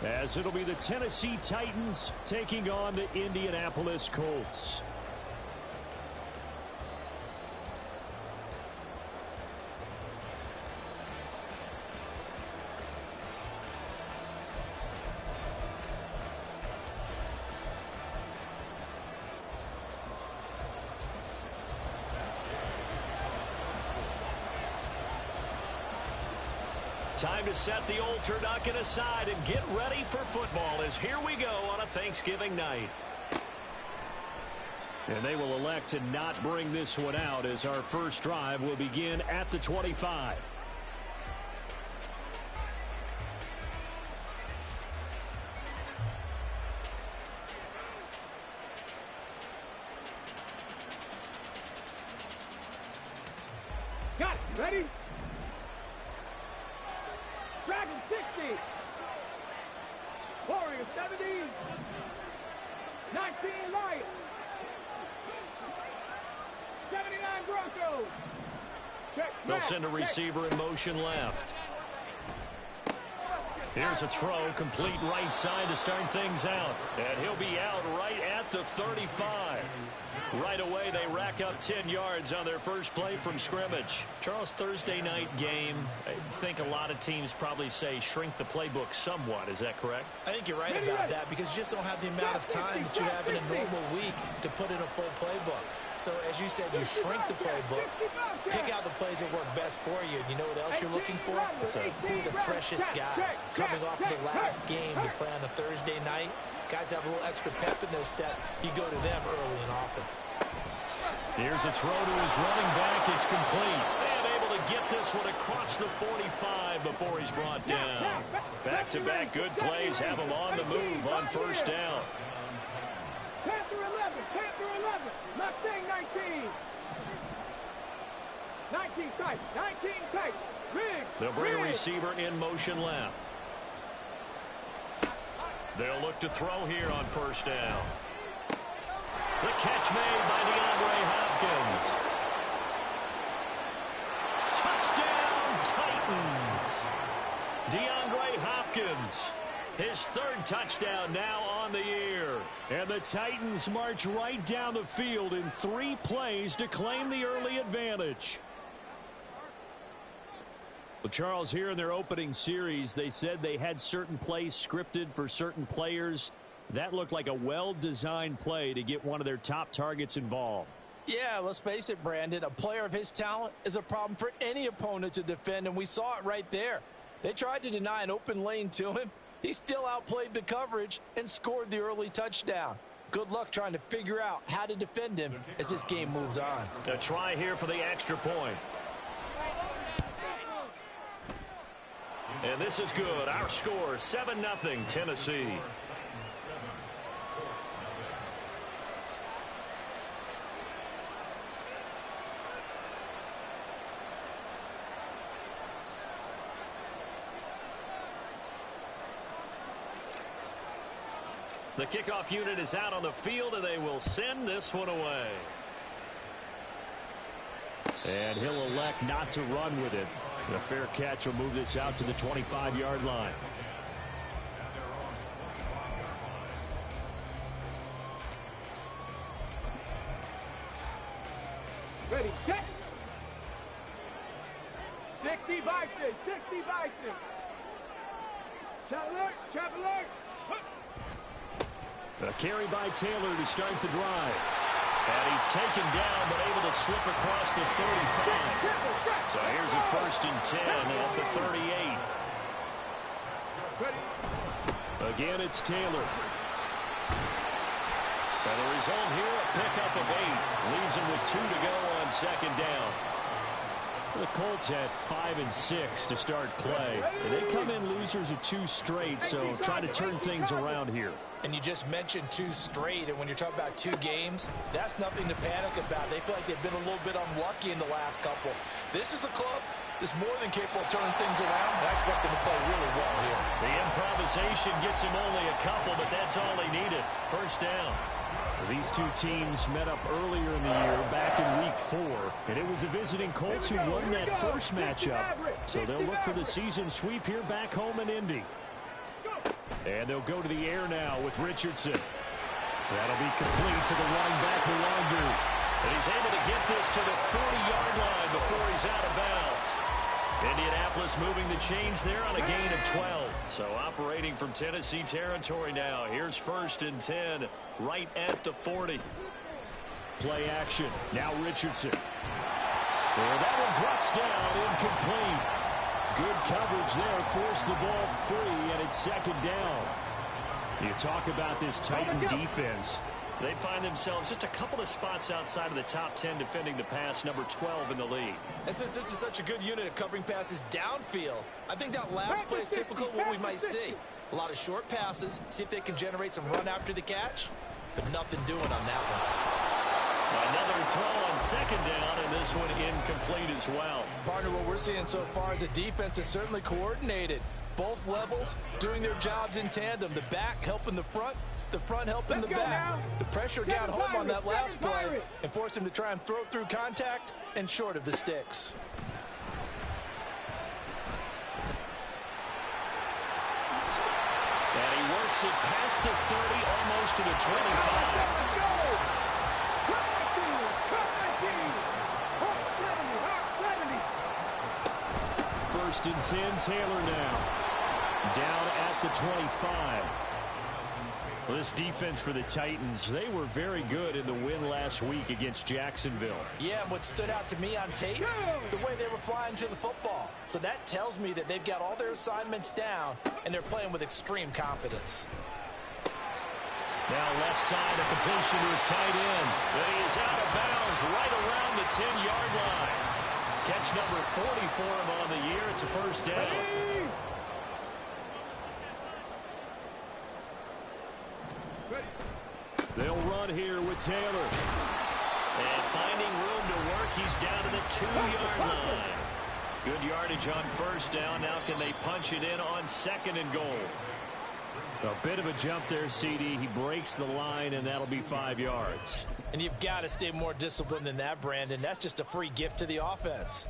as it'll be the Tennessee Titans taking on the Indianapolis Colts. Time to set the old turducken aside and get ready for football as here we go on a Thanksgiving night. And they will elect to not bring this one out as our first drive will begin at the 25. Got it. Ready? Dragon 60. Warrior 70. 19 Lions. 79 Broncos. They'll send a receiver in motion left. Here's a throw, complete right side to start things out. And he'll be out right at the 35. Right away, they rack up 10 yards on their first play from scrimmage. Charles, Thursday night game, I think a lot of teams probably say shrink the playbook somewhat. Is that correct? I think you're right about that because you just don't have the amount of time that you have in a normal week to put in a full playbook. So, as you said, you shrink the playbook, pick out the plays that work best for you. You know what else you're looking for? Who are the freshest guys coming off of the last game to play on a Thursday night? Guys have a little extra pep in their step. You go to them early and often. Here's a throw to his running back. It's complete. And able to get this one across the 45 before he's brought down. Back-to-back good plays have him on the move on first down. Panther 11. Panther 11. Mustang 19. 19 tight. 19 tight. Big. They'll bring a receiver in motion left. They'll look to throw here on first down. The catch made by DeAndre Hopkins. Touchdown, Titans. DeAndre Hopkins. His third touchdown now on the year. And the Titans march right down the field in 3 plays to claim the early advantage. Well, Charles, here in their opening series, they said they had certain plays scripted for certain players. That looked like a well-designed play to get one of their top targets involved. Yeah, let's face it, Brandon. A player of his talent is a problem for any opponent to defend, and we saw it right there. They tried to deny an open lane to him. He still outplayed the coverage and scored the early touchdown. Good luck trying to figure out how to defend him as this game moves on. A try here for the extra point. And this is good. Our score, 7-0 Tennessee. The kickoff unit is out on the field, and they will send this one away. And he'll elect not to run with it. The fair catch will move this out to the 25-yard line. Ready, check. 60 Bison, 60 Bison. Chap alert, chap alert. A carry by Taylor to start the drive. And he's taken down, but able to slip across the 35. So here's a 1st and 10 at the 38. Again, it's Taylor. And the result here, a pickup of 8. Leaves him with 2 to go on 2nd down. The Colts had 5 and 6 to start play. And they come in losers of 2 straight, so try to turn things around here. And you just mentioned 2 straight, and when you're talking about 2 games, that's nothing to panic about. They feel like they've been a little bit unlucky in the last couple. This is a club that's more than capable of turning things around, and I expect them to play really well here. The improvisation gets him only a couple, but that's all he needed. First down. These 2 teams met up earlier in the year, back in week 4, and it was the visiting Colts who won that first matchup. So they'll look for the season sweep here back home in Indy. And they'll go to the air now with Richardson. That'll be complete to the running back, Malongu. And he's able to get this to the 40-yard line before he's out of bounds. Indianapolis moving the chains there on a gain of 12. So operating from Tennessee territory now. Here's 1st and 10 right at the 40. Play action. Now Richardson. And that one drops down, incomplete. Good coverage there. Forced the ball free, and it's 2nd down. You talk about this Titan defense. They find themselves just a couple of spots outside of the top 10 defending the pass, number 12 in the league. And since this is such a good unit of covering passes downfield, I think that last play is typical of what we might see. A lot of short passes, see if they can generate some run after the catch, but nothing doing on that one. Another throw on 2nd down, and this one incomplete as well. Partner, what we're seeing so far is a defense that's certainly coordinated. Both levels doing their jobs in tandem. The back helping the front helping the back. The pressure got home on that last play and forced him to try and throw through contact and short of the sticks. And he works it past the 30, almost to the 25. 1st and 10, Taylor now. Down at the 25. Well, this defense for the Titans, they were very good in the win last week against Jacksonville. Yeah, and what stood out to me on tape, the way they were flying to the football. So that tells me that they've got all their assignments down, and they're playing with extreme confidence. Now left side, a completion to his tight end. But he is out of bounds right around the 10-yard line. Catch number 40 for him on the year. It's a 1st down. They'll run here with Taylor. And finding room to work, he's down to the 2-yard line. Good yardage on 1st down. Now can they punch it in on 2nd and goal? A bit of a jump there, CD. He breaks the line, and that'll be 5 yards. And you've got to stay more disciplined than that, Brandon. That's just a free gift to the offense.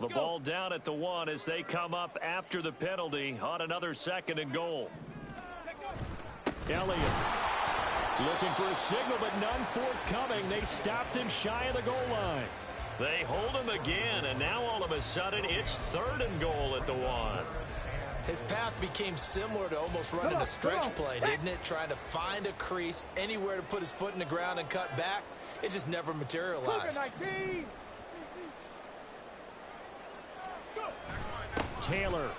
The ball down at the 1 as they come up after the penalty on another 2nd and goal. Elliott looking for a signal, but none forthcoming. They stopped him shy of the goal line. They hold him again, and now all of a sudden it's 3rd and goal at the 1. His path became similar to almost running a stretch play, didn't it? Trying to find a crease, anywhere to put his foot in the ground and cut back. It just never materialized. Taylor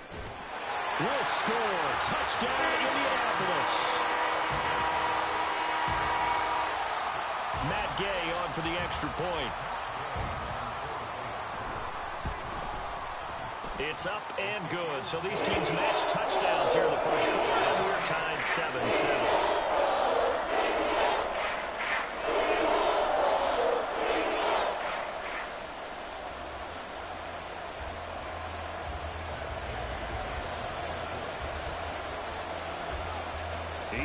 will score. Touchdown, Indianapolis. Matt Gay on for the extra point. It's up and good. So these teams match touchdowns here in the 1st quarter, and we're tied 7-7.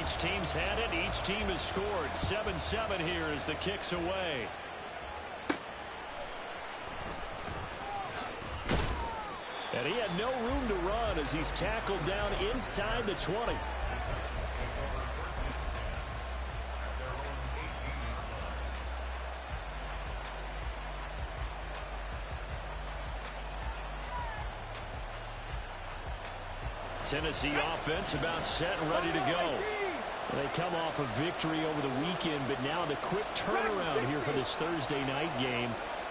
Each team's had it. Each team has scored. 7-7 here as the kick's away. And he had no room to run as he's tackled down inside the 20. Tennessee offense about set and ready to go. They come off a victory over the weekend, but now the quick turnaround here for this Thursday night game.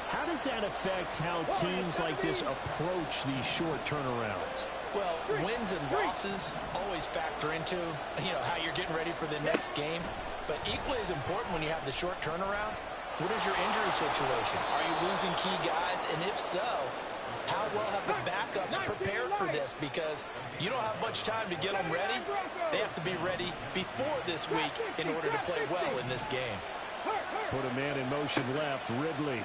How does that affect how teams like this approach these short turnarounds? Well, wins and losses always factor into, how you're getting ready for the next game. But equally as important when you have the short turnaround, what is your injury situation? Are you losing key guys? And if so, how well have the backups prepared for this? Because you don't have much time to get them ready. They have to be ready before this week in order to play well in this game. Put a man in motion left. Ridley.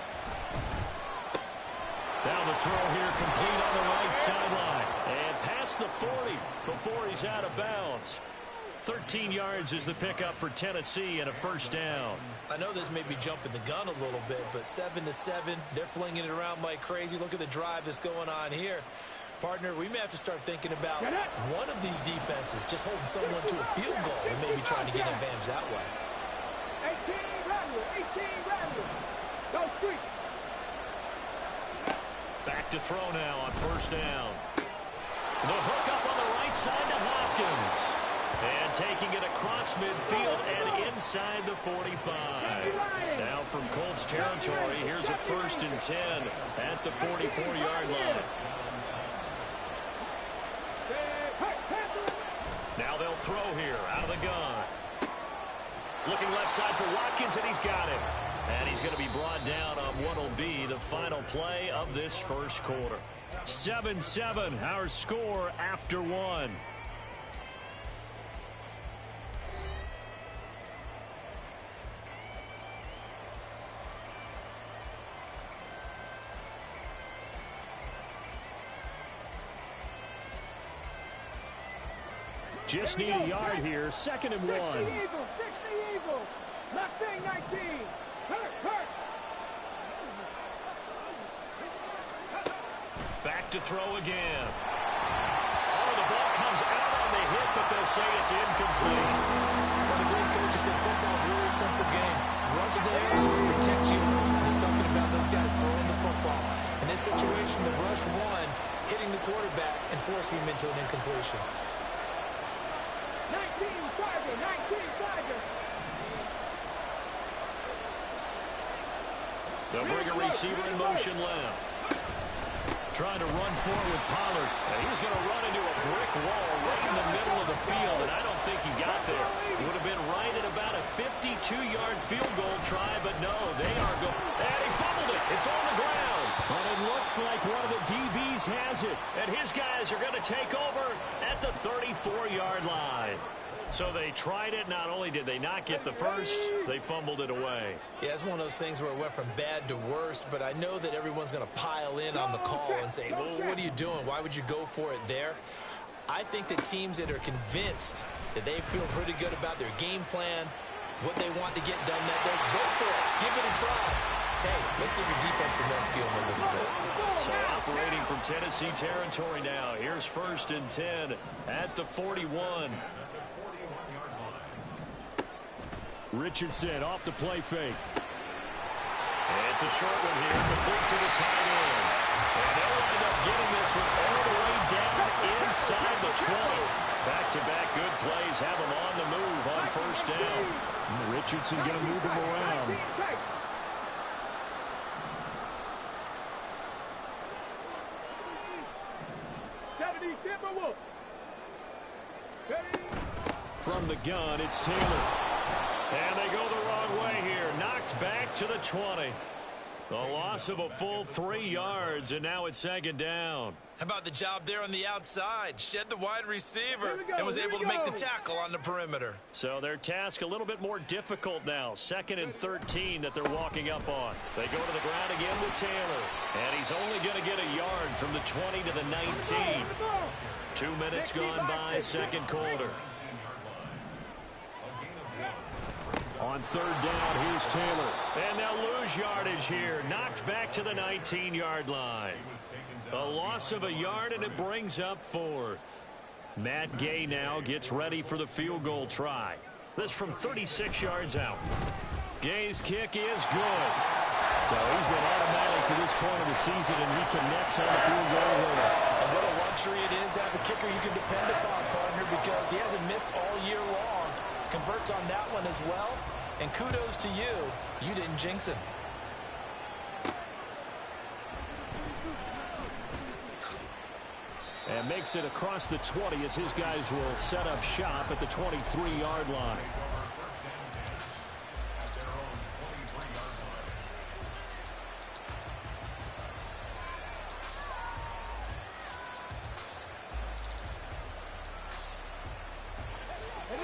Now the throw here complete on the right sideline. And past the 40 before he's out of bounds. 13 yards is the pickup for Tennessee and a first down. I know this may be jumping the gun a little bit, but 7-7, they're flinging it around like crazy. Look at the drive that's going on here. Partner, we may have to start thinking about one of these defenses just holding someone to a field goal and maybe trying to get an advantage that way. 18 Randall. Go street. Back to throw now on first down. The hook up on the right side to Hopkins. And taking it across midfield and inside the 45. Now from Colts territory, here's a 1st and 10 at the 44-yard line. Now they'll throw here out of the gun. Looking left side for Watkins, and he's got it. And he's going to be brought down on what will be the final play of this first quarter. 7-7, our score after one. Just need a yard here. 2nd and 1. 60 Eagles. Mustang 19. Hurt. Back to throw again. Oh, the ball comes out on the hit, but they'll say it's incomplete. Well, the great coach said football is a really simple game. Rush theirs, protect yours. And he's talking about those guys throwing the football. In this situation, the rush won, hitting the quarterback and forcing him into an incompletion. 19 Tiger. They'll bring a receiver in motion left. Trying to run forward with Pollard. And he's going to run into a brick wall right in the middle of the field, and I don't think he got there. He would have been right at about a 52-yard field goal try, but no, they are going. And he fumbled it. It's on the ground. And it looks like one of the DBs has it. And his guys are going to take over at the 34-yard line. So they tried it. Not only did they not get the first, they fumbled it away. Yeah, it's one of those things where it went from bad to worse, but I know that everyone's going to pile in on the call and say, well, what are you doing? Why would you go for it there? I think that teams that are convinced that they feel pretty good about their game plan, what they want to get done that day, go for it. Give it a try. Hey, let's see if your defense can rescue them a little bit. So operating from Tennessee territory now. Here's 1st and 10 at the 41. Richardson off the play fake. And it's a short one here, complete to the tight end. And they'll wind up getting this one all the way down inside the 20. Back-to-back good plays have them on the move on 1st down. And Richardson going to move him around. From the gun, it's Taylor. And they go the wrong way here. Knocked back to the 20. The loss of a full 3 yards, and now it's 2nd down. How about the job there on the outside? Shed the wide receiver and was able to make the tackle on the perimeter. So their task a little bit more difficult now. 2nd and 13 that they're walking up on. They go to the ground again with Taylor. And he's only going to get a yard from the 20 to the 19. 2 minutes gone by, 2nd quarter. On 3rd down, here's Taylor. And they'll lose yardage here. Knocked back to the 19-yard line. A loss of a yard, and it brings up 4th. Matt Gay now gets ready for the field goal try. This from 36 yards out. Gay's kick is good. So he's been automatic to this point of the season, and he connects on the field goal here. And what a luxury it is to have a kicker you can depend upon, partner, because he hasn't missed all year long. Converts on that one as well. And kudos to you. You didn't jinx him. And makes it across the 20 as his guys will set up shop at the 23-yard line.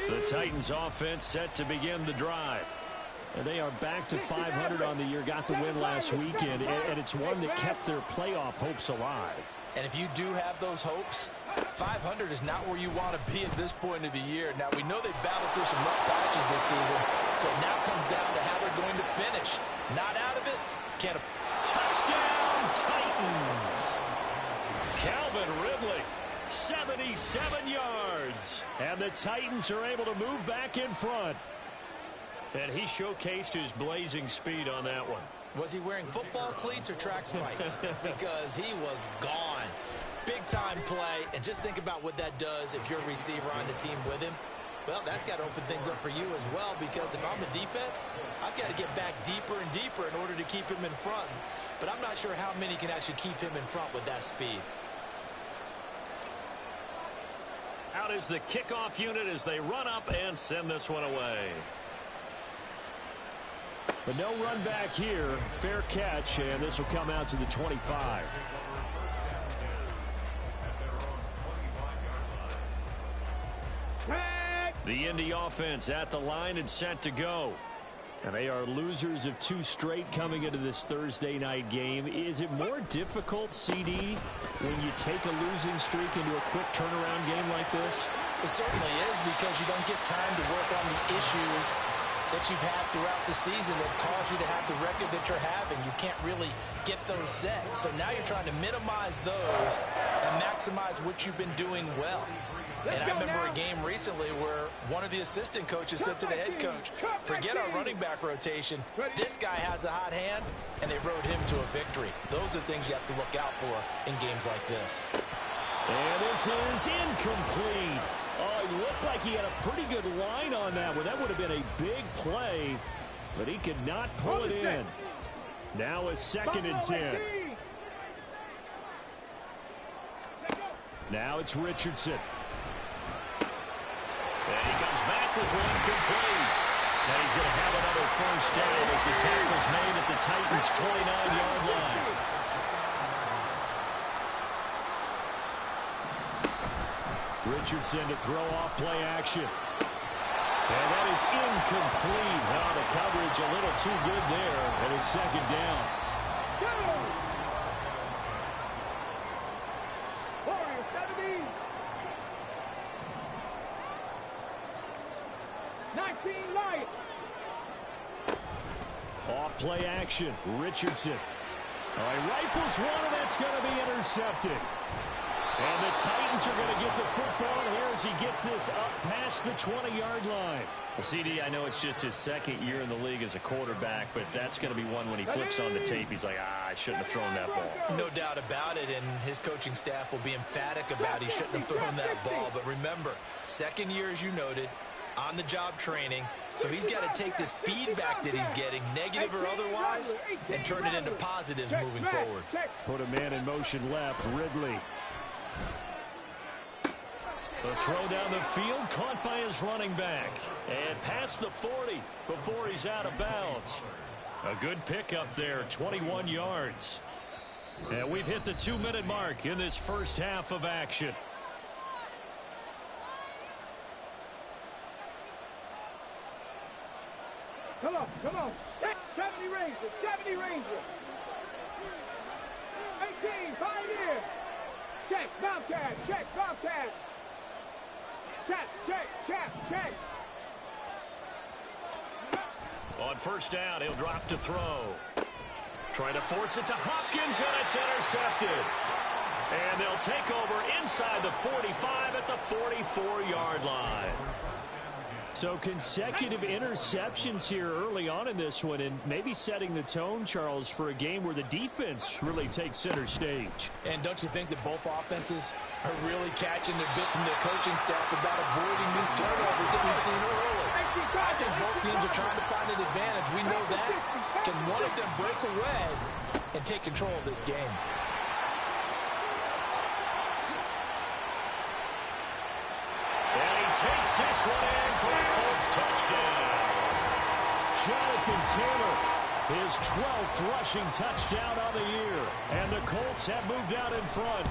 The Titans offense set to begin the drive. And they are back to 500 on the year, got the win last weekend, and it's one that kept their playoff hopes alive. And if you do have those hopes, 500 is not where you want to be at this point of the year. Now, we know they've battled through some rough patches this season, so it now comes down to how they're going to finish. Not out of it, can't. Touchdown, Titans! Calvin Ridley, 77 yards. And the Titans are able to move back in front. And he showcased his blazing speed on that one. Was he wearing football cleats or track spikes? Because he was gone. Big-time play, and just think about what that does if you're a receiver on the team with him. Well, that's got to open things up for you as well, because if I'm a defense, I've got to get back deeper and deeper in order to keep him in front. But I'm not sure how many can actually keep him in front with that speed. Out is the kickoff unit as they run up and send this one away. But no run back here. Fair catch, and this will come out to the 25. The Indy offense at the line and set to go. And they are losers of 2 straight coming into this Thursday night game. Is it more difficult, CD, when you take a losing streak into a quick turnaround game like this? It certainly is, because you don't get time to work on the issues that you've had throughout the season that cause you to have the record that you're having. You can't really get those set. So now you're trying to minimize those and maximize what you've been doing well. And I remember a game recently where one of the assistant coaches said to the head coach, forget our running back rotation. This guy has a hot hand, and they rode him to a victory. Those are things you have to look out for in games like this. And this is incomplete. Oh, it looked like he had a pretty good line on that one. That would have been a big play, but he could not pull it in. Now a 2nd and 10. Now it's Richardson. And he comes back with one complete. Now he's going to have another first down as the tackle's made at the Titans' 29-yard line. Richardson to throw off play action. And that is incomplete. Now the coverage a little too good there, and it's 2nd down. Off play action, Richardson. All right, rifles one, and that's going to be intercepted. And the Titans are going to get the football here as he gets this up past the 20-yard line. Well, CD, I know it's just his 2nd year in the league as a quarterback, but that's going to be one when he flips on the tape. He's like, I shouldn't have thrown that ball. No doubt about it, and his coaching staff will be emphatic about he shouldn't have thrown that ball. But remember, 2nd year, as you noted, on-the-job training. So he's got to take this feedback that he's getting, negative or otherwise, and turn it into positives moving forward. Put a man in motion left, Ridley. The throw down the field, caught by his running back. And past the 40 before he's out of bounds. A good pickup there, 21 yards. And we've hit the 2-minute mark in this first half of action. Come on, come on. 70 Rangers, 70 Rangers. 18, Pioneer. Check, Bobcat, check, Bobcat. Check, check, check, check. On first down, he'll drop to throw. Trying to force it to Hopkins, and it's intercepted. And they'll take over inside the 45 at the 44-yard line. So consecutive interceptions here early on in this one, and maybe setting the tone, Charles, for a game where the defense really takes center stage. And don't you think that both offenses are really catching a bit from their coaching staff about avoiding these turnovers that we've seen early? I think both teams are trying to find an advantage. We know that. Can one of them break away and take control of this game? Takes this one in for a Colts touchdown. Jonathan Taylor, his 12th rushing touchdown on the year. And the Colts have moved out in front.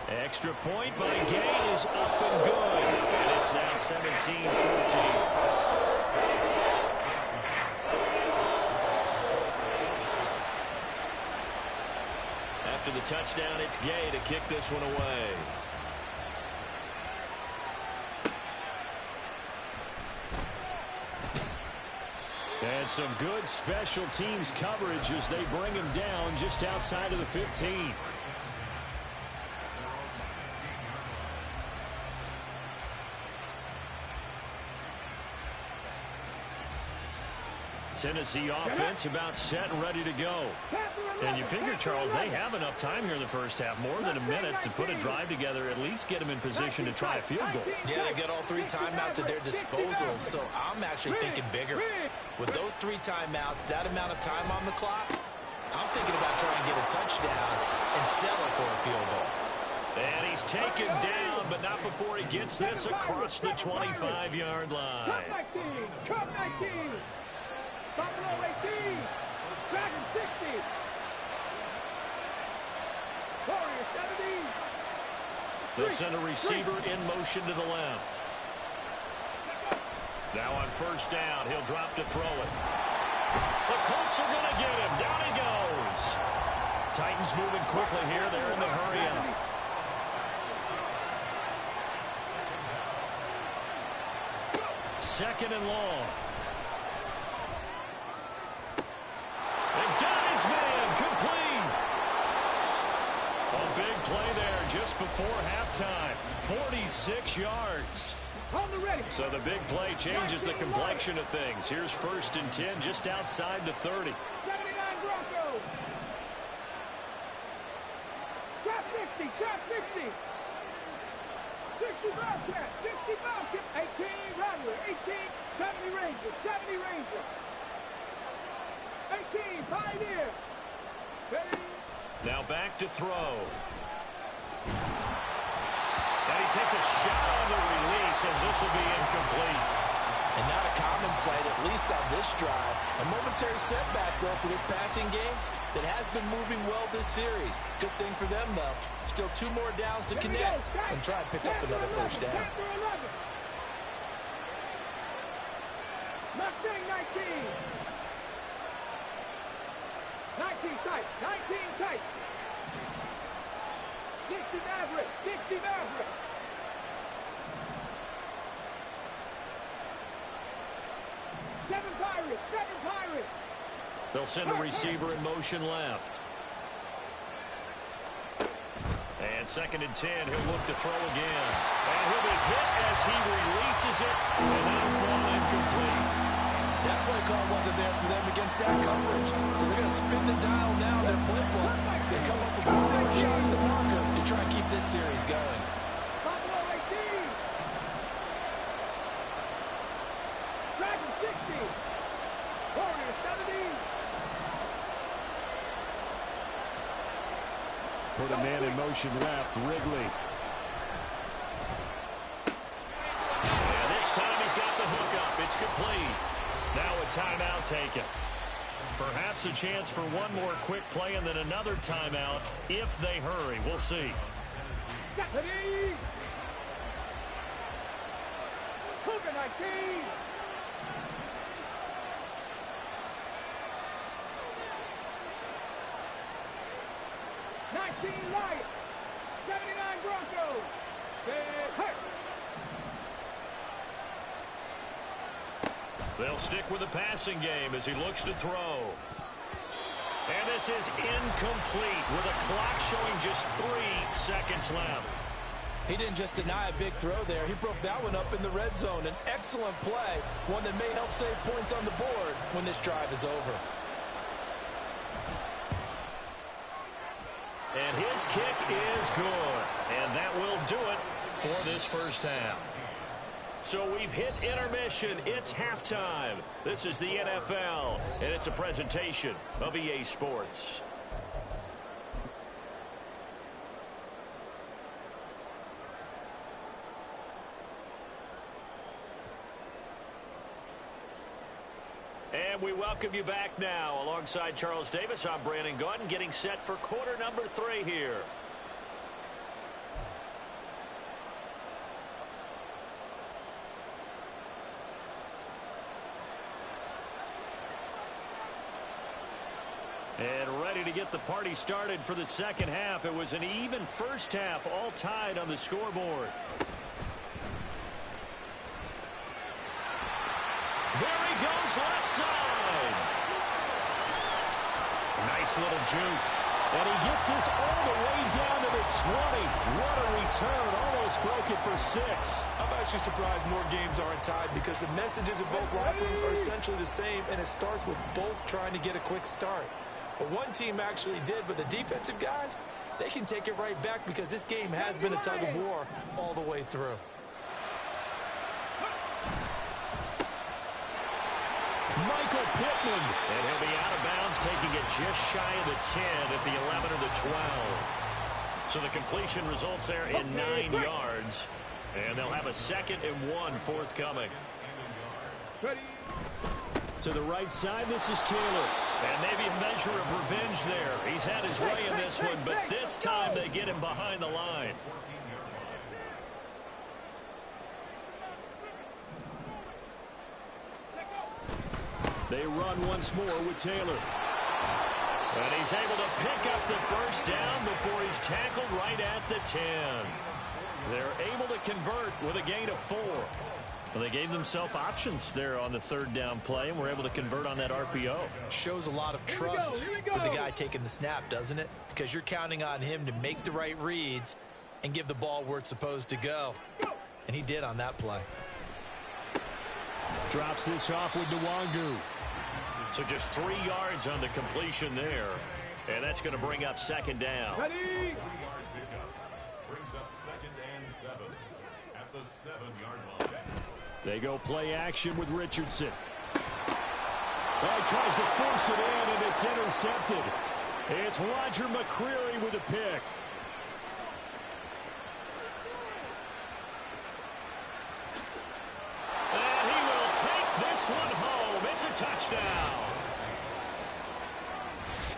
Extra point by Gay is up and good. And it's now 17-14. after the touchdown, it's Gay to kick this one away. And some good special teams coverage as they bring him down just outside of the 15. Tennessee offense about set and ready to go. And you figure, Charles, they have enough time here in the first half, more than a minute, to put a drive together, at least get them in position to try a field goal. Yeah, they got all 3 timeouts at their disposal, so I'm actually thinking bigger. With those 3 timeouts, that amount of time on the clock, I'm thinking about trying to get a touchdown and settle for a field goal. And he's taken down, but not before he gets this across the 25-yard line. Cup 19. Buffalo 18. Dragon 60. Warrior 70. They'll send a receiver in motion to the left. Now on first down, he'll drop to throw it. The Colts are going to get him. Down he goes. Titans moving quickly here. They're in the hurry up. Second and long. And got his man complete. A big play there just before halftime. 46 yards. On the ready. So the big play changes the complexion of things. Here's 1st and 10 just outside the 30. 79 Broncos. Trap 60. Trap 60. 60 Bobcat. 60 Bobcat. 18 Rattler. 18 70 Rangers. 70 Rangers. 18 Pioneer. Ready. Now back to throw. And he takes a shot on the release as this will be incomplete. And not a common sight, at least on this drive. A momentary setback, though, for this passing game that has been moving well this series. Good thing for them, though. Still 2 more downs to connect and try and pick up another first down. Mustang 19. 19 tight. 19 tight. 60 Maverick. 60 Maverick. 7 Pirates. 7 Pirates. They'll send a receiver in motion left. And 2nd and 10, he'll look to throw again. And he'll be hit as he releases it, and that'll fall incomplete. That play call wasn't there for them against that coverage. So they're going to spin the dial now in their playbook and come up with one more shot at the marker to try and keep this series going. Buffalo 18. Dragon 60. Warrior 70. Put a man in motion left. Wrigley. And this time he's got the hookup. It's complete. Now a timeout taken. Perhaps a chance for one more quick play and then another timeout if they hurry. We'll see. Ready. Cougar 19. Lions. 79 Broncos. Hurt. They'll stick with the passing game as he looks to throw. And this is incomplete with a clock showing just 3 seconds left. He didn't just deny a big throw there. He broke that one up in the red zone. An excellent play, one that may help save points on the board when this drive is over. And his kick is good. And that will do it for this first half. So we've hit intermission. It's halftime. This is the NFL, and it's a presentation of EA Sports. And we welcome you back now. Alongside Charles Davis, I'm Brandon Gaudin, getting set for quarter number 3 here. And ready to get the party started for the second half. It was an even first half, all tied on the scoreboard. There he goes, left side. Nice little juke. And he gets this all the way down to the 20. What a return. Almost broke it for 6. I'm actually surprised more games aren't tied because the messages in both locker rooms are essentially the same, and it starts with both trying to get a quick start. But one team actually did, but the defensive guys, they can take it right back because this game has been a tug of war all the way through. Michael Pittman. And he'll be out of bounds, taking it just shy of the 10 at the 11 or the 12. So the completion results there in 9 yards. And they'll have a 2nd and 1 forthcoming. To the right side, this is Taylor. And maybe a measure of revenge there. He's had his way in this one, but this time they get him behind the line. They run once more with Taylor. And he's able to pick up the first down before he's tackled right at the 10. They're able to convert with a gain of 4. Well, they gave themselves options there on the 3rd down play, and were able to convert on that RPO. Shows a lot of trust with the guy taking the snap, doesn't it? Because you're counting on him to make the right reads and give the ball where it's supposed to go. And he did on that play. Drops this off with Nwangu. So just 3 yards on the completion there. And that's going to bring up 2nd down. Ready? Brings up 2nd and 7 at the 7-yard line. They go play action with Richardson. He tries to force it in, and it's intercepted. It's Roger McCreary with a pick. And he will take this one home. It's a touchdown.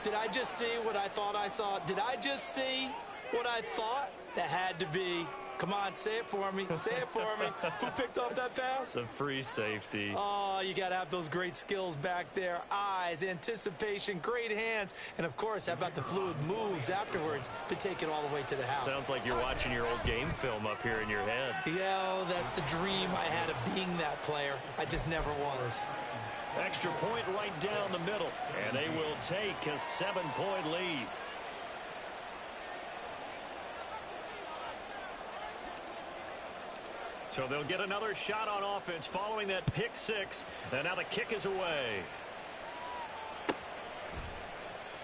Did I just see what I thought I saw? Did I just see what I thought? That had to be. Come on, say it for me. Say it for me. Who picked up that pass? The free safety. Oh, you got to have those great skills back there. Eyes, anticipation, great hands. And, of course, how about the fluid moves afterwards to take it all the way to the house? Sounds like you're watching your old game film up here in your head. Yeah, that's the dream I had of being that player. I just never was. Extra point right down the middle. And they will take a 7-point lead. So they'll get another shot on offense following that pick 6. And now the kick is away.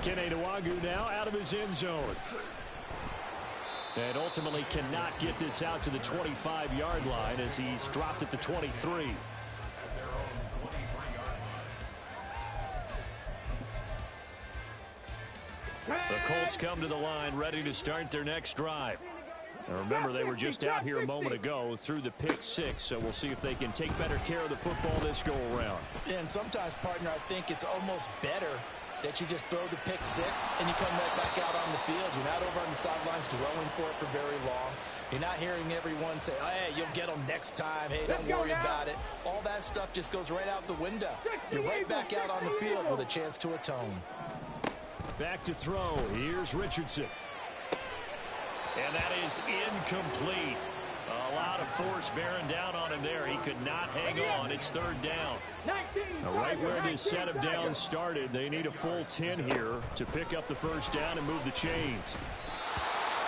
Kene Nwangu now out of his end zone. And ultimately cannot get this out to the 25-yard line as he's dropped at the 23. The Colts come to the line ready to start their next drive. Now remember, they were just out here a moment ago through the pick 6, so we'll see if they can take better care of the football this go-around. And sometimes, partner, I think it's almost better that you just throw the pick 6 and you come right back out on the field. You're not over on the sidelines dwelling for it for very long. You're not hearing everyone say, oh, hey, you'll get them next time. Hey, don't worry about it. All that stuff just goes right out the window. You're right back out on the field with a chance to atone. Back to throw. Here's Richardson. And that is incomplete. A lot of force bearing down on him there. He could not hang on. It's 3rd down. Right where this set of downs started, they need a full 10 here to pick up the first down and move the chains.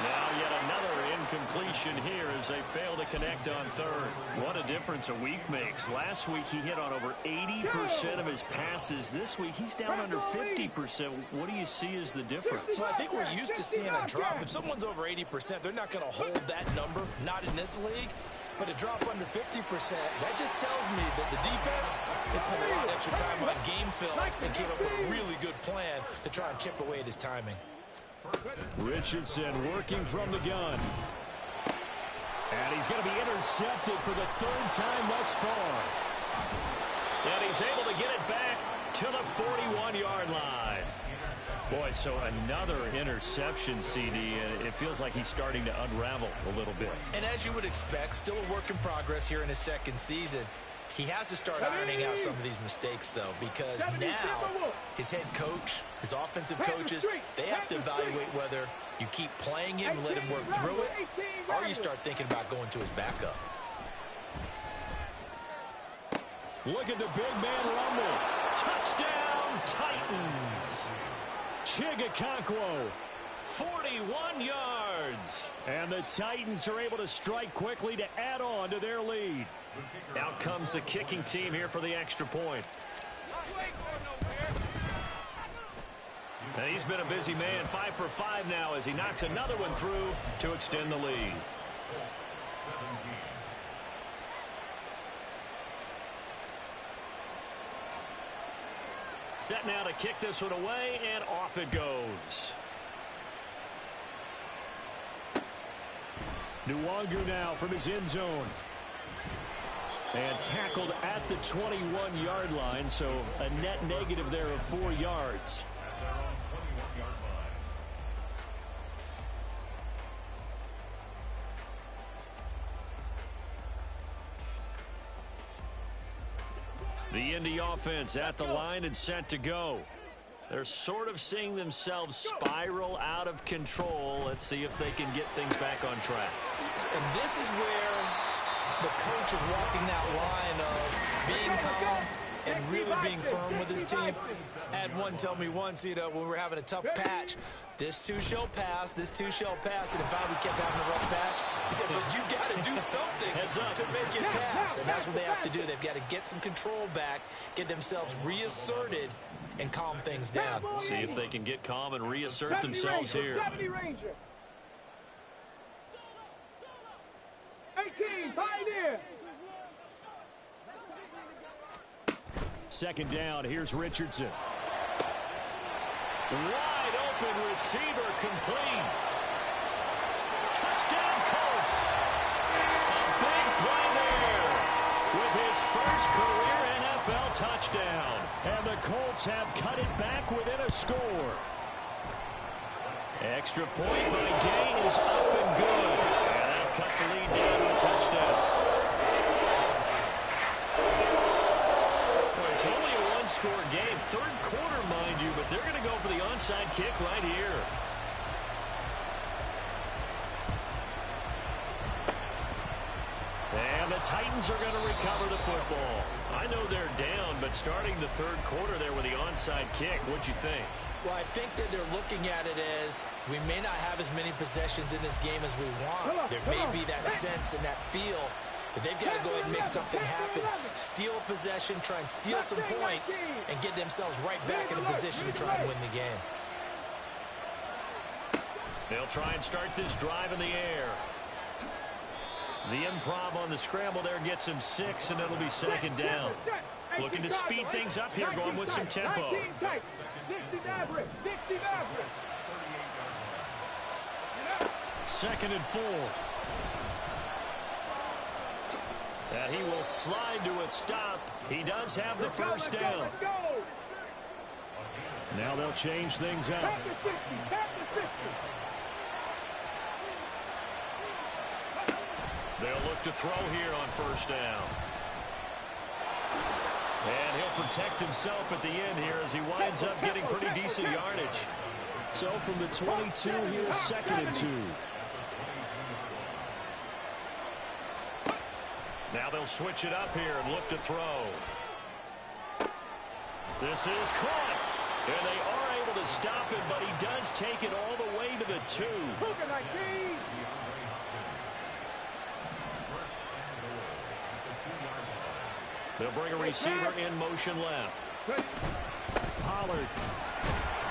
Now yet another incompletion here as they fail to connect on 3rd. What a difference a week makes. Last week he hit on over 80% of his passes. This week he's down under 50%. What do you see as the difference? Well, I think we're used to seeing a drop. If someone's over 80%, they're not going to hold that number, not in this league. But a drop under 50%, that just tells me that the defense has spent a lot of extra time on game films and came up with a really good plan to try and chip away at his timing. Richardson working from the gun. And he's going to be intercepted for the 3rd time thus far. And he's able to get it back to the 41-yard line. Boy, so another interception, CD, and it feels like he's starting to unravel a little bit. And as you would expect, still a work in progress here in his 2nd season. He has to start ironing out some of these mistakes, though, because now his head coach, his offensive coaches, they have to evaluate whether you keep playing him and let him work through it, or you start thinking about going to his backup. Look at the big man rumble. Touchdown, Titans. Chigakonkwo, 41 yards. And the Titans are able to strike quickly to add on to their lead. Out comes the kicking team here for the extra point. And he's been a busy man, 5 for 5 now as he knocks another one through to extend the lead. Set now to kick this one away, and off it goes. Nwangu now from his end zone. And tackled at the 21-yard line, so a net negative there of 4 yards. The Indy offense at the line and set to go. They're sort of seeing themselves spiral out of control. Let's see if they can get things back on track. And this is where the coach is walking that line of being calm and really being firm with his team. I had one tell me once, you know, when we were having a tough patch, this too shall pass, this too shall pass. And in fact, we kept having a rough patch. He said, but you got to do something to make it pass. And that's what they have to do. They've got to get some control back, get themselves reasserted, and calm things down. See if they can get calm and reassert themselves here. 18, Pioneer. Second down, here's Richardson. Wide open receiver, complete. Touchdown, Colts. A big play there with his first career NFL touchdown. And the Colts have cut it back within a score. Extra point by Gay is up and good. And that'll cut the lead down to a touchdown. Well, it's only a one-score game. Third quarter, mind you, but they're going to go for the onside kick right here. And the Titans are going to recover the football. I know they're down, but starting the third quarter there with the onside kick, what'd you think? Well, I think that they're looking at it as we may not have as many possessions in this game as we want. There may be that sense and that feel that they've got to go ahead and make something happen. Steal a possession, try and steal some points, and get themselves right back in a position to try and win the game. They'll try and start this drive in the air. The improv on the scramble there gets him 6, and it'll be second down. Looking to speed things up here, going with some tempo. Second and 4. And he will slide to a stop. He does have the first down. Now they'll change things up. They'll look to throw here on first down. And he'll protect himself at the end here as he winds up getting pretty decent yardage. So from the 22, here's second and 2. Now they'll switch it up here and look to throw. This is caught. And they are able to stop him, but he does take it all the way to the 2. They'll bring a receiver in motion left. Pollard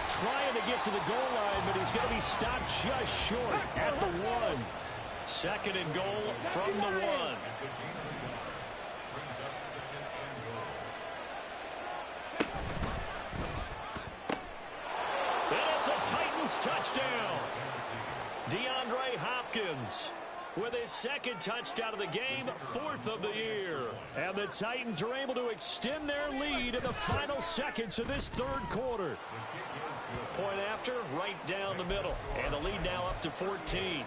trying to get to the goal line, but he's going to be stopped just short at the 1. Second and goal from the 1. And it's a Titans touchdown. DeAndre Hopkins with his second touchdown of the game, 4th of the year. And the Titans are able to extend their lead in the final seconds of this third quarter. Point after, right down the middle. And the lead now up to 14.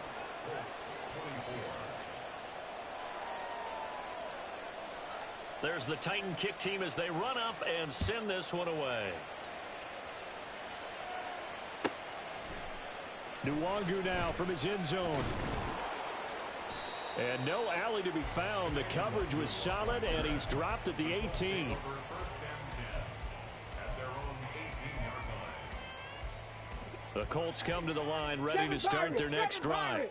There's the Titan kick team as they run up and send this one away. Nwangu now from his end zone. And no alley to be found. The coverage was solid, and he's dropped at the 18. The Colts come to the line, ready to start their next drive.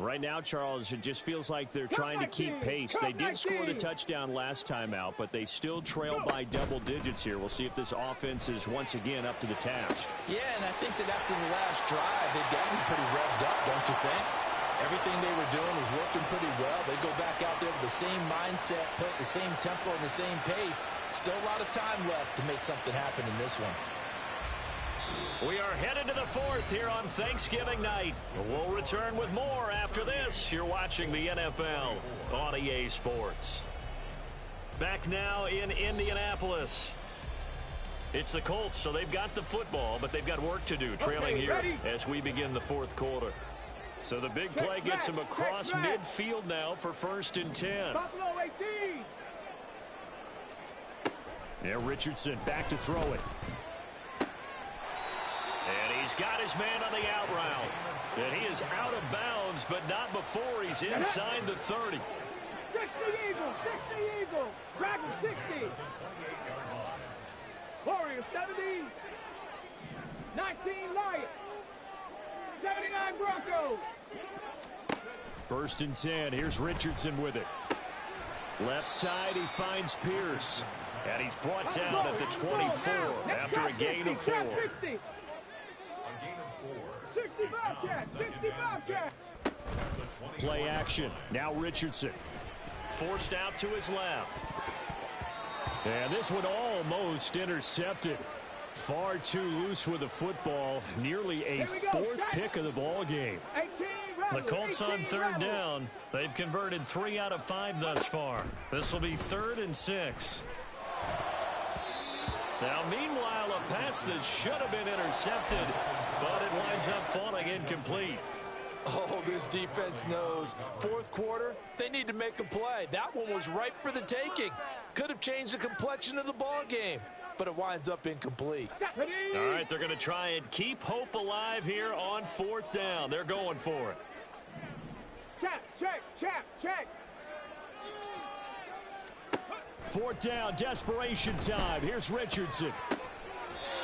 Right now, Charles, it just feels like they're trying to keep pace. They did score the touchdown last time out, but they still trail by double digits here. We'll see if this offense is once again up to the task. Yeah, and I think that after the last drive, they've gotten pretty revved up, don't you think? Everything they were doing was working pretty well. They go back out there with the same mindset, play at the same tempo and the same pace. Still a lot of time left to make something happen in this one. We are headed to the fourth here on Thanksgiving night. We'll return with more after this. You're watching the NFL on EA Sports. Back now in Indianapolis. It's the Colts, so they've got the football, but they've got work to do, trailing here as we begin the fourth quarter. So the big play gets him across midfield now for 1st and 10. Buffalo 18. Yeah, Richardson back to throw it. And he's got his man on the out route. And he is out of bounds, but not before he's inside the 30. 60 Eagles, 60 Eagles. Dragon 60. Warriors 70. 19 Lions. 79 Broncos. 1st and 10. Here's Richardson with it. Left side, he finds Pierce. And he's brought down at the 24 after a gain of 4. 60 Bobcats, 60 Bobcats. Play action. Now Richardson. Forced out to his left. And this one almost intercepted. Far too loose with the football. Nearly a 4th pick of the ball game. The Colts on 3rd down. They've converted 3 out of 5 thus far. This will be 3rd and 6. Now, meanwhile, a pass that should have been intercepted, but it winds up falling incomplete. Oh, this defense knows. 4th quarter, they need to make a play. That one was ripe for the taking. Could have changed the complexion of the ball game, but it winds up incomplete. All right, they're going to try and keep hope alive here on 4th down. They're going for it. Check. 4th down, desperation time. Here's Richardson.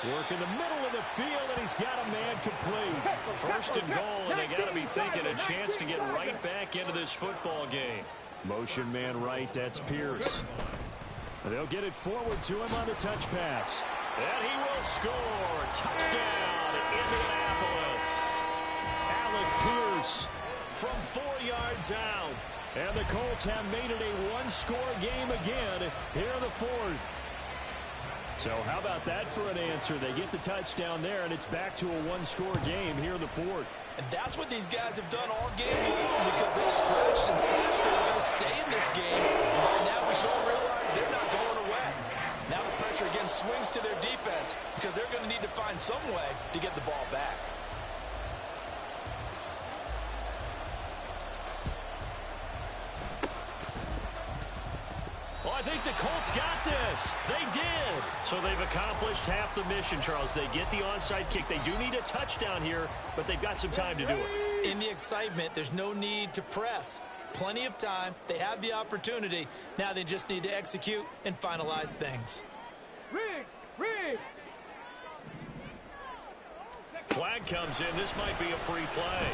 Work in the middle of the field, and he's got a man complete. 1st and goal, and they got to be thinking a chance to get right back into this football game. Motion man right, that's Pierce. They'll get it forward to him on the touch pass. And he will score. Touchdown, Indianapolis. Alec Pierce from 4 yards out. And the Colts have made it a one-score game again here in the 4th. So how about that for an answer? They get the touchdown there, and it's back to a one-score game here in the 4th. And that's what these guys have done all game long, because they've scratched and slashed their way to stay in this game. And right now we should all realize they're not going away. Now the pressure again swings to their defense, because they're going to need to find some way to get the ball back. Well, I think the Colts got this. They did. So they've accomplished half the mission, Charles. They get the onside kick. They do need a touchdown here, but they've got some time to do it. In the excitement, there's no need to press. Plenty of time. They have the opportunity. Now they just need to execute and finalize things. Riggs. Flag comes in. This might be a free play.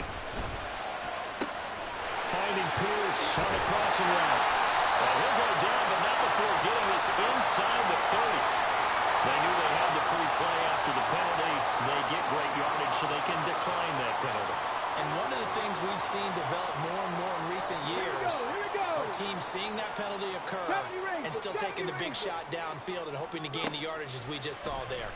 Finding Pierce on the crossing route. Well, he'll go down, but not before getting this inside the 30. They knew they had the free play after the penalty. They get great yardage, so they can decline that penalty. And one of the things we've seen develop more and more in recent years are teams seeing that penalty occur and still taking the big shot downfield and hoping to gain the yardage as we just saw there.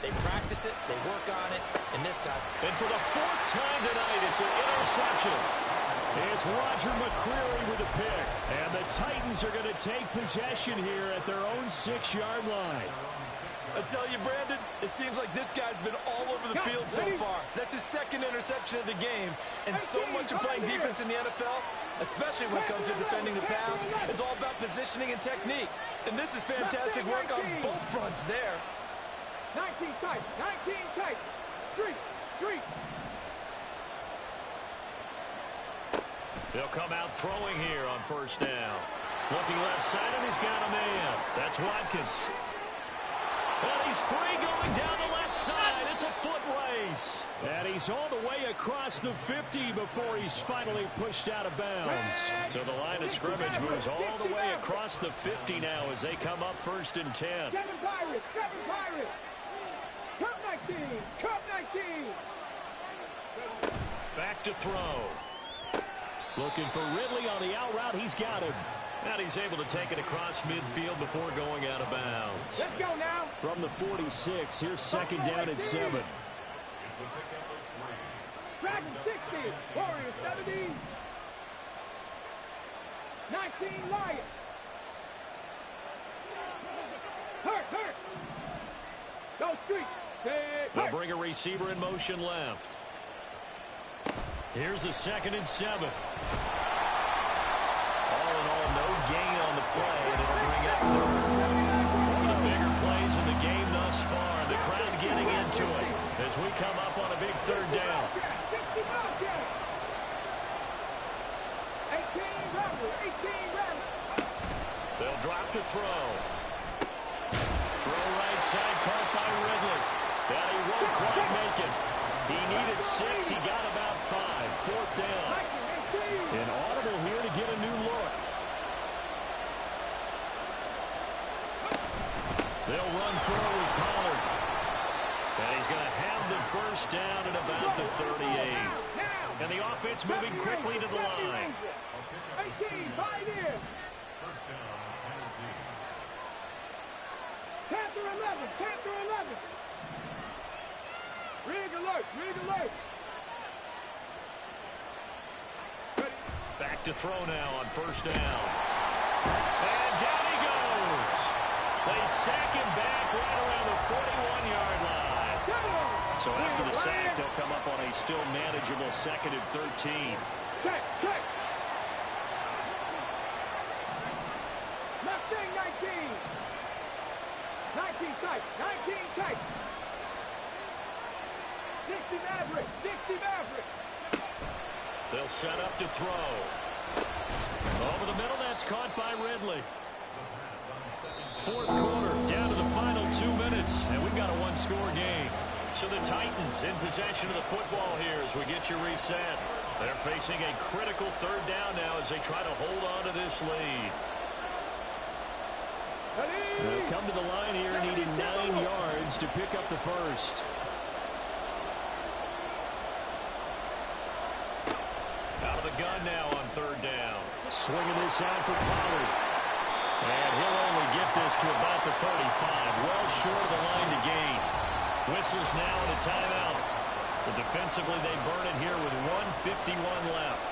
They practice it, they work on it, and this time. And for the 4th time tonight, it's an interception. It's Roger McCreary with a pick. And the Titans are going to take possession here at their own 6-yard line. I tell you, Brandon, it seems like this guy's been all over the field so far. That's his second interception of the game. And so much of playing defense in the NFL, especially when it comes to defending the pass, is all about positioning and technique. And this is fantastic work on both fronts there. 19 tight, 19 tight. Street. They'll come out throwing here on first down. Looking left side, and he's got a man. That's Watkins. And he's free going down the left side. It's a foot race. And he's all the way across the 50 before he's finally pushed out of bounds. So the line of scrimmage moves all the way across the 50 now as they come up 1st and 10. 7 Pirates. Cup 19. Back to throw. Looking for Ridley on the out route. He's got him. And he's able to take it across midfield before going out of bounds. Let's go now. From the 46, here's 2nd down and 7. It's a pickup of 3. Dragon 60. Warriors 70. 19 Lions. Hurt. Go street. They'll bring a receiver in motion left. Here's the 2nd and 7. All in all, no gain on the play, and it'll bring up 3rd. One of the bigger plays in the game thus far. The crowd getting into it as we come up on a big 3rd down. 18 Rebels. They'll drop to throw. Throw right side, caught by Ridley. And he won't quite make it. He needed 6. He got about 5. 4th down. An audible here to get a new look. They'll run through with Pollard. And he's going to have the 1st down at about the 38. And the offense moving quickly to the line. 18, buy it in. First down, Tennessee. Panther 11. Rig alert. Back to throw now on 1st down. And down he goes. They sack him back right around the 41-yard line. So after the sack, they'll come up on a still manageable 2nd and 13. Check. Mustang 19. 19 tight. 60 Maverick. They'll set up to throw. Over the middle, that's caught by Ridley. 4th quarter, down to the final 2 minutes, and we've got a 1-score game. So the Titans in possession of the football here as we get you reset. They're facing a critical 3rd down now as they try to hold on to this lead. They'll come to the line here needing 9 yards to pick up the 1st. Out of the gun now on 3rd down. Swinging this out for Pollard. And he'll only get this to about the 35. Well short of the line to gain. Whistles now and a timeout. So defensively they burn it here with 1:51 left.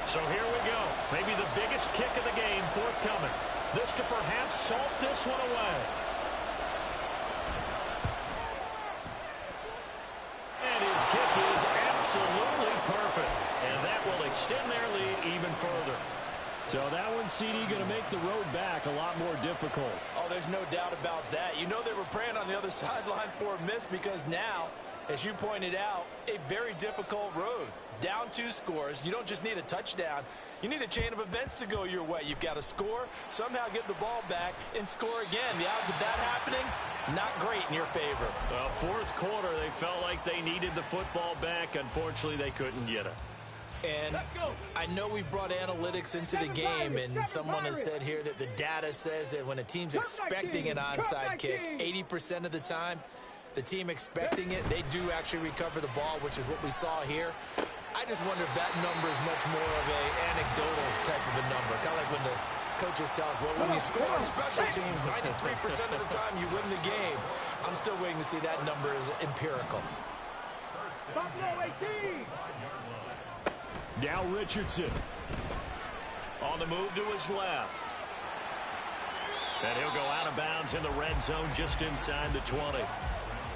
So here we go. Maybe the biggest kick of the game forthcoming. This to perhaps salt this one away. And his kick is absolutely perfect. And that will extend their lead even further. So that one, CD, going to make the road back a lot more difficult. Oh, there's no doubt about that. You know they were praying on the other sideline for a miss because now, as you pointed out, a very difficult road. Down 2 scores. You don't just need a touchdown. You need a chain of events to go your way. You've got to score, somehow get the ball back, and score again. The odds of that happening, not great in your favor. Well, 4th quarter, they felt like they needed the football back. Unfortunately, they couldn't get it. And I know we brought analytics into the game, and someone has said here that the data says that when a team's expecting an onside kick, 80% of the time, the team expecting it, they do actually recover the ball, which is what we saw here. I just wonder if that number is much more of a anecdotal type of a number. Kind of like when the coaches tell us, well, when you score on special teams, 93% of the time you win the game. I'm still waiting to see that number is empirical. Buffalo 18. Now Richardson. On the move to his left. And he'll go out of bounds in the red zone just inside the 20.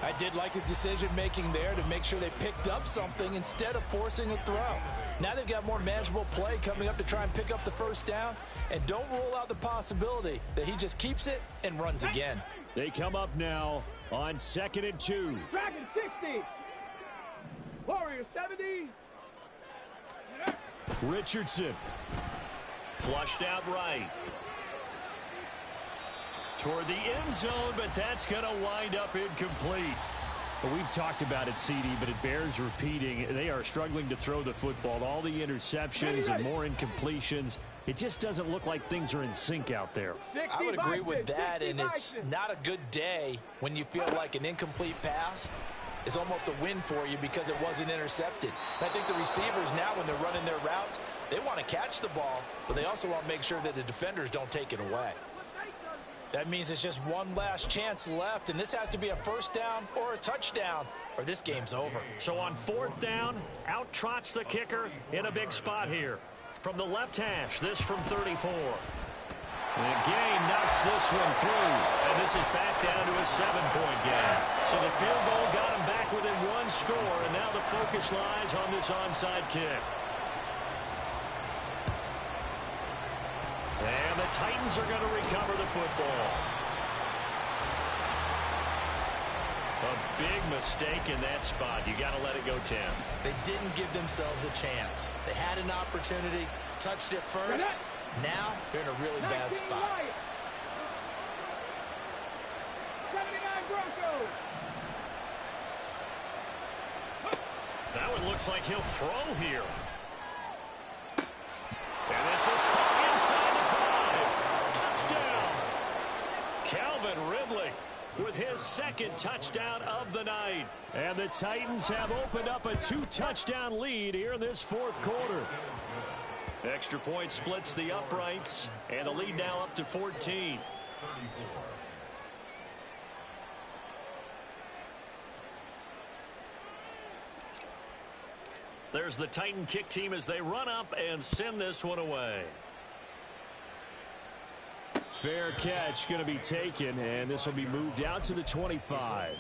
I did like his decision-making there to make sure they picked up something instead of forcing a throw. Now they've got more manageable play coming up to try and pick up the first down. And don't rule out the possibility that he just keeps it and runs again. They come up now on 2nd and 2. Dragon 60. Warrior 70. Richardson. Flushed out right. Toward the end zone, but that's going to wind up incomplete. Well, we've talked about it, CD, but it bears repeating. They are struggling to throw the football. All the interceptions and more incompletions. It just doesn't look like things are in sync out there. I would agree with that, and it's not a good day when you feel like an incomplete pass is almost a win for you because it wasn't intercepted. And I think the receivers now, when they're running their routes, they want to catch the ball, but they also want to make sure that the defenders don't take it away. That means it's just one last chance left, and this has to be a first down or a touchdown, or this game's over. So on 4th down, out trots the kicker in a big spot here. From the left hash, this from 34. And Gay knocks this one through. And this is back down to a 7-point game. So the field goal got him back within one score, and now the focus lies on this onside kick. And the Titans are going to recover the football. A big mistake in that spot. You got to let it go 10. They didn't give themselves a chance. They had an opportunity, touched it first. Now they're in a really bad spot. 79 Broncos. That one looks like he'll throw here. And this is caught inside the 5. Touchdown. Calvin Ridley with his second touchdown of the night. And the Titans have opened up a 2-touchdown lead here in this 4th quarter. Extra point splits the uprights, and the lead now up to 14. There's the Titan kick team as they run up and send this one away. Fair catch going to be taken, and this will be moved out to the 25.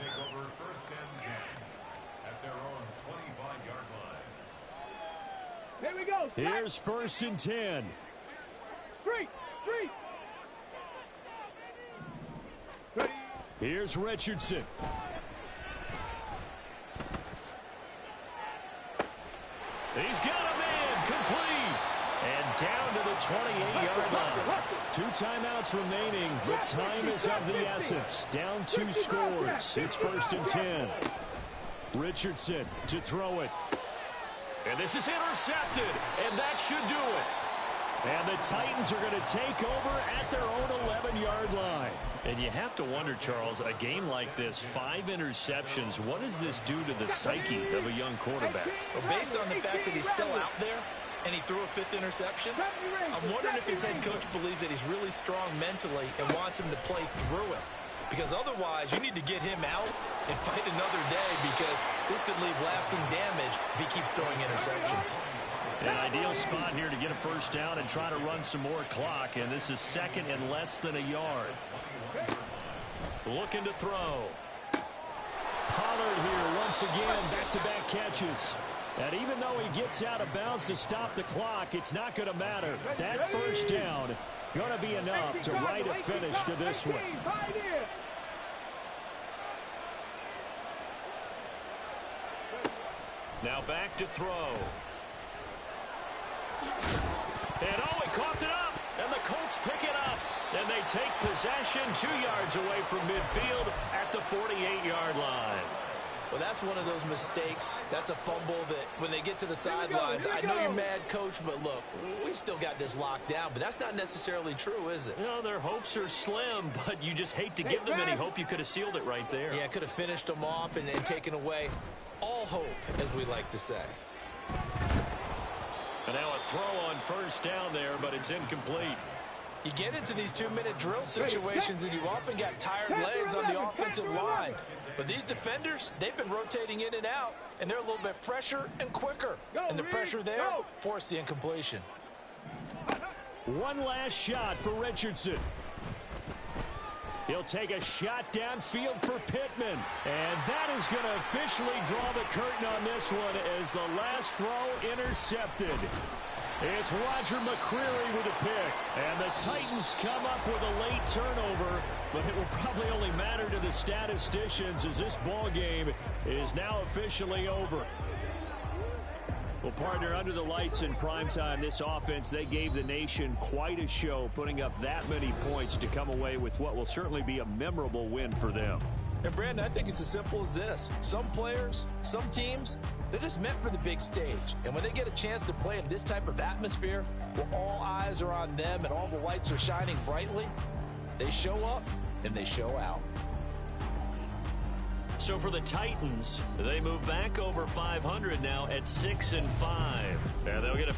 Here we go. Here's 1st and 10. Street. Ready. Here's Richardson. He's got a man complete. And down to the 28-yard line. 2 timeouts remaining, but time is of the essence. Down 2 scores. It's 1st and 10. Richardson to throw it. And this is intercepted, and that should do it. And the Titans are going to take over at their own 11-yard line. And you have to wonder, Charles, a game like this, 5 interceptions, what does this do to the psyche of a young quarterback? Well, based on the fact that he's still out there and he threw a 5th interception, I'm wondering if his head coach believes that he's really strong mentally and wants him to play through it. Because otherwise, you need to get him out and fight another day, because this could leave lasting damage if he keeps throwing interceptions. An ideal spot here to get a first down and try to run some more clock, and this is 2nd and less than a yard. Looking to throw. Pollard here once again, back-to-back catches. And even though he gets out of bounds to stop the clock, it's not going to matter. That first down going to be enough to write a finish to this one. Now back to throw. And oh, he coughed it up. And the Colts pick it up. And they take possession 2 yards away from midfield at the 48-yard line. Well, that's one of those mistakes. That's a fumble that when they get to the sidelines, I know you're mad, Coach, but look, we still got this locked down. But that's not necessarily true, is it? You know, their hopes are slim, but you just hate to give them any hope. You could have sealed it right there. Yeah, could have finished them off and taken away all hope, as we like to say. And now a throw on first down there, but it's incomplete. You get into these 2-minute drill situations, and you often got tired legs on the offensive line. But these defenders, they've been rotating in and out, and they're a little bit fresher and quicker. And the pressure there forced the incompletion. One last shot for Richardson. He'll take a shot downfield for Pittman. And that is going to officially draw the curtain on this one as the last throw intercepted. It's Roger McCreary with a pick. And the Titans come up with a late turnover, but it will probably only matter to the statisticians as this ball game is now officially over. Well, partner, under the lights in primetime, this offense, they gave the nation quite a show, putting up that many points to come away with what will certainly be a memorable win for them. And, Brandon, I think it's as simple as this. Some players, some teams, they're just meant for the big stage. And when they get a chance to play in this type of atmosphere, where all eyes are on them and all the lights are shining brightly, they show up and they show out. So for the Titans, they move back over 500 now at 6-5. And they'll get a